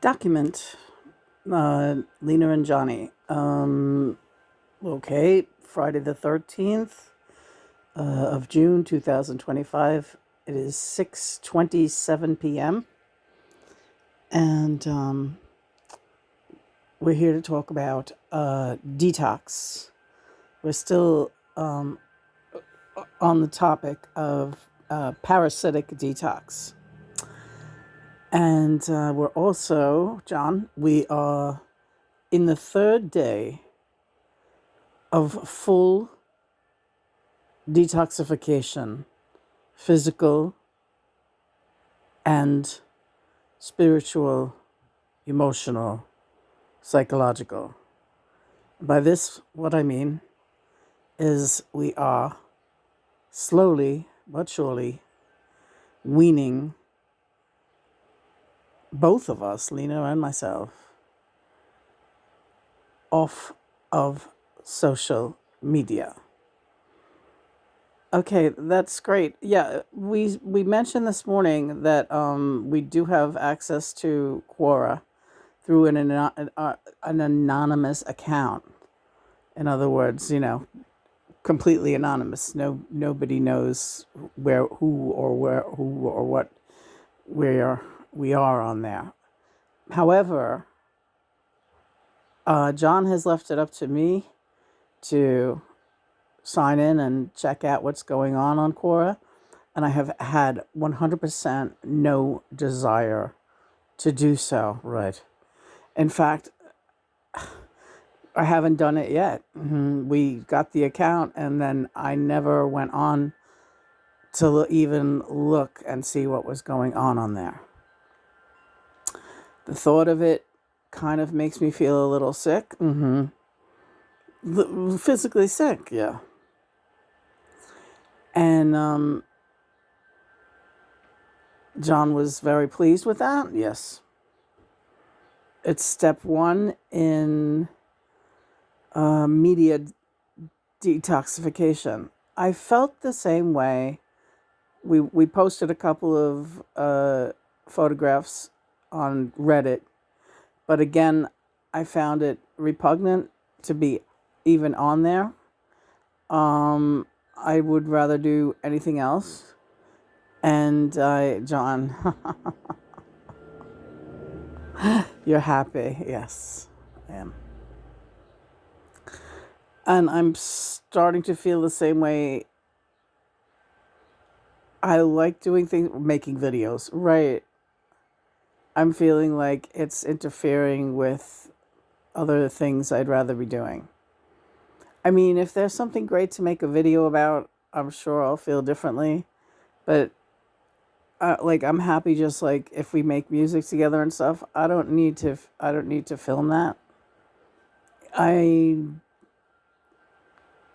Document, Lena and Johnny. Okay, Friday the 13th of June 2025. It is 6:27 p.m. And we're here to talk about detox. We're still on the topic of parasitic detox. And we're also, John, we are in the third day of full detoxification, physical and spiritual, emotional, psychological. By this, what I mean is we are slowly but surely weaning both of us, Lena and myself, off of social media. Okay, that's great. Yeah, we mentioned this morning that we do have access to Quora through an anonymous account. In other words, completely anonymous. Nobody knows who or what where we are on there. However, John has left it up to me to sign in and check out what's going on Quora, and I have had 100% no desire to do so. Right. In fact, I haven't done it yet. We got the account, and then I never went on to even look and see what was going on there. The thought of it kind of makes me feel a little sick. Physically sick, yeah. And John was very pleased with that, yes. It's step one in media detoxification. I felt the same way. We posted a couple of photographs on Reddit, but again, I found it repugnant to be even on there. I would rather do anything else. And John, you're happy. Yes, I am. And I'm starting to feel the same way. I like doing things, making videos, right? I'm feeling like it's interfering with other things I'd rather be doing. I mean, if there's something great to make a video about, I'm sure I'll feel differently. But I'm happy just like if we make music together and stuff. I don't need to film that. I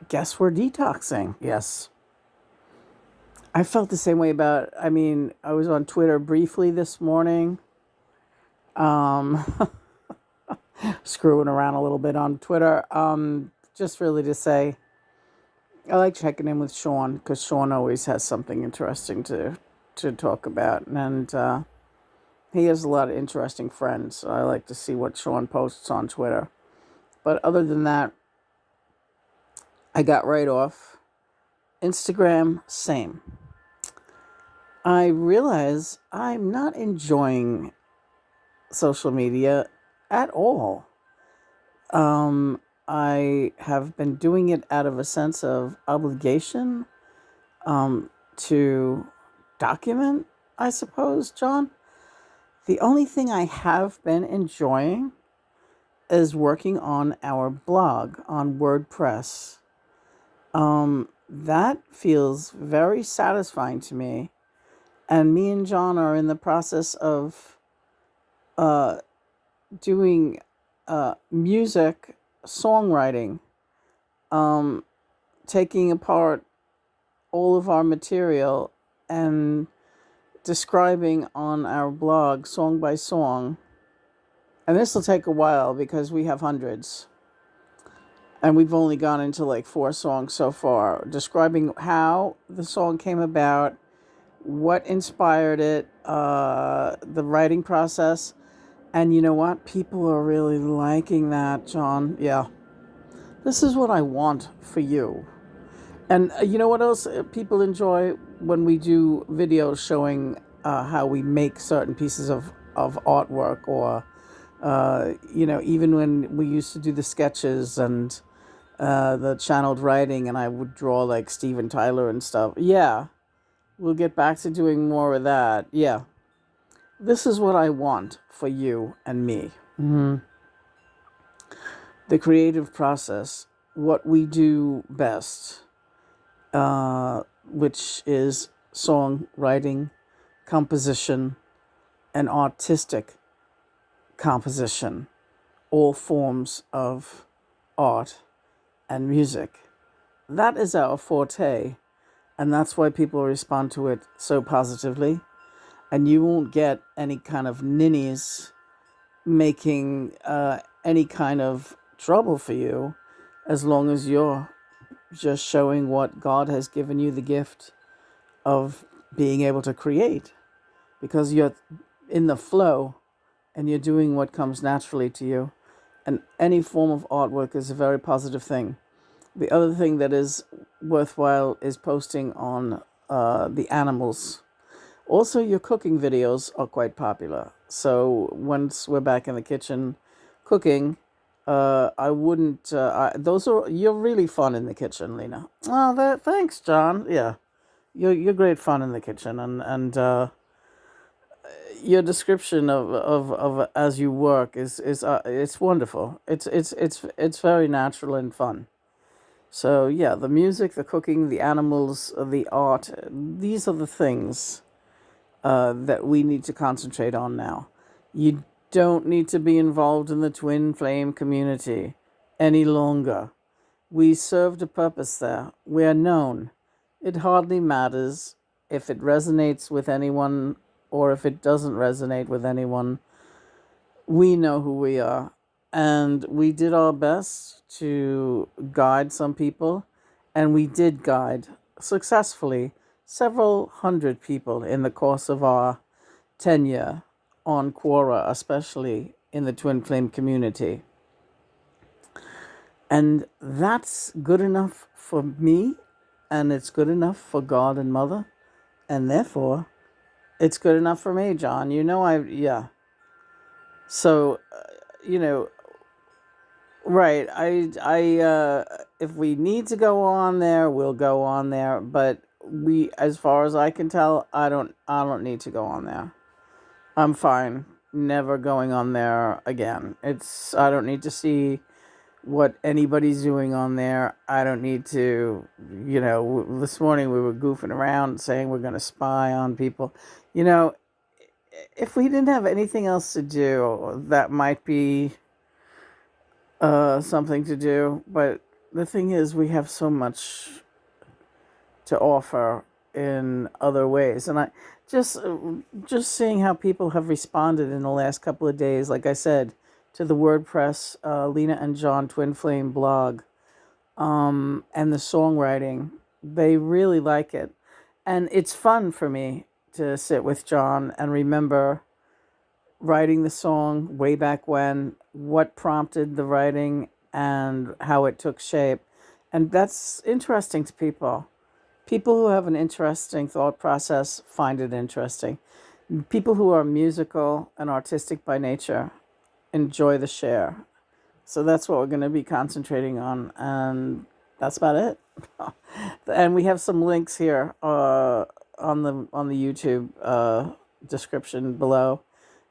guess we're detoxing. Yes. I felt the same way about, I was on Twitter briefly this morning. Screwing around a little bit on Twitter. Just really to say, I like checking in with Sean because Sean always has something interesting to talk about. And he has a lot of interesting friends. So I like to see what Sean posts on Twitter. But other than that, I got right off. Instagram, same. I realize I'm not enjoying social media at all. I have been doing it out of a sense of obligation to document, I suppose, John. The only thing I have been enjoying is working on our blog on WordPress. That feels very satisfying to me. And me and John are in the process of doing music songwriting, taking apart all of our material and describing on our blog song by song. And this will take a while because we have hundreds. And we've only gone into like 4 songs so far, describing how the song came about, what inspired it, the writing process, And you know what? People are really liking that, John. Yeah. This is what I want for you. And you know what else people enjoy when we do videos showing how we make certain pieces of artwork, or, even when we used to do the sketches and the channeled writing, and I would draw like Steven Tyler and stuff. Yeah, we'll get back to doing more of that. Yeah. This is what I want for you and me. The creative process, what we do best, which is songwriting, composition, and artistic composition, all forms of art and music. That is our forte, and that's why people respond to it so positively. And you won't get any kind of ninnies making any kind of trouble for you, as long as you're just showing what God has given you the gift of being able to create, because you're in the flow and you're doing what comes naturally to you. And any form of artwork is a very positive thing. The other thing that is worthwhile is posting on the animals. Also, your cooking videos are quite popular. So once we're back in the kitchen cooking, I wouldn't. You're really fun in the kitchen, Lena. Oh, thanks, John. Yeah, you're great fun in the kitchen, and your description of as you work is it's wonderful. It's very natural and fun. So yeah, the music, the cooking, the animals, the art. These are the things that we need to concentrate on now. You don't need to be involved in the twin flame community any longer. We served a purpose there. We are known. It hardly matters if it resonates with anyone or if it doesn't resonate with anyone. We know who we are. And we did our best to guide some people. And we did guide successfully several hundred people in the course of our tenure on Quora, especially in the twin flame community. And that's good enough for me, and it's good enough for God and Mother, and therefore it's good enough for me, John. Yeah. So, right. If we need to go on there, we'll go on there. But as far as I can tell, I don't need to go on there. I'm fine. Never going on there again. I don't need to see what anybody's doing on there. I don't need to, this morning we were goofing around saying we're going to spy on people. You know, if we didn't have anything else to do, that might be something to do. But the thing is, we have so much to offer in other ways. And I just seeing how people have responded in the last couple of days, like I said, to the WordPress Lena and John Twin Flame blog, and the songwriting, they really like it. And it's fun for me to sit with John and remember writing the song way back when, what prompted the writing, and how it took shape. And that's interesting to people. People who have an interesting thought process find it interesting. People who are musical and artistic by nature enjoy the share. So that's what we're going to be concentrating on, and that's about it. And we have some links here on the YouTube description below,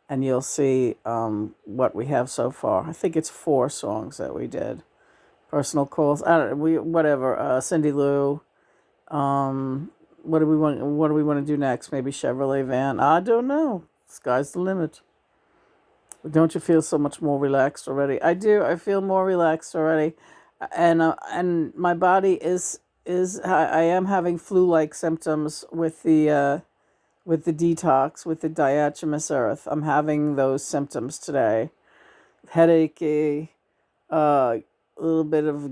and you'll see what we have so far. I think it's 4 songs that we did. Personal calls. I don't. Whatever. Cindy Lou. What do we want? What do we want to do next? Maybe Chevrolet van. I don't know. Sky's the limit. Don't you feel so much more relaxed already? I do. I feel more relaxed already, and my body is. I am having flu-like symptoms with the detox, with the diatomaceous earth. I'm having those symptoms today. Headachy, a little bit of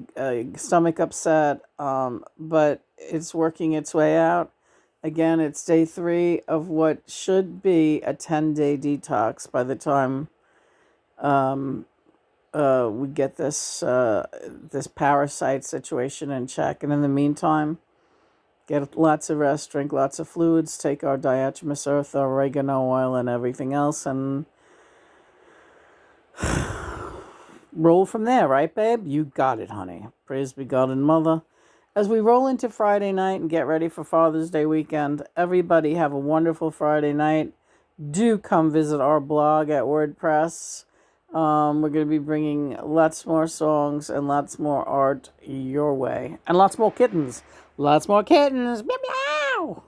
stomach upset, but it's working its way out. Again, it's day 3 of what should be a 10-day detox by the time we get this parasite situation in check. And in the meantime, get lots of rest, drink lots of fluids, take our diatomaceous earth, our oregano oil, and everything else, and roll from there, right, babe? You got it, honey. Praise be God and Mother. As we roll into Friday night and get ready for Father's Day weekend, everybody have a wonderful Friday night. Do come visit our blog at WordPress. We're going to be bringing lots more songs and lots more art your way. And lots more kittens. Lots more kittens. Meow meow.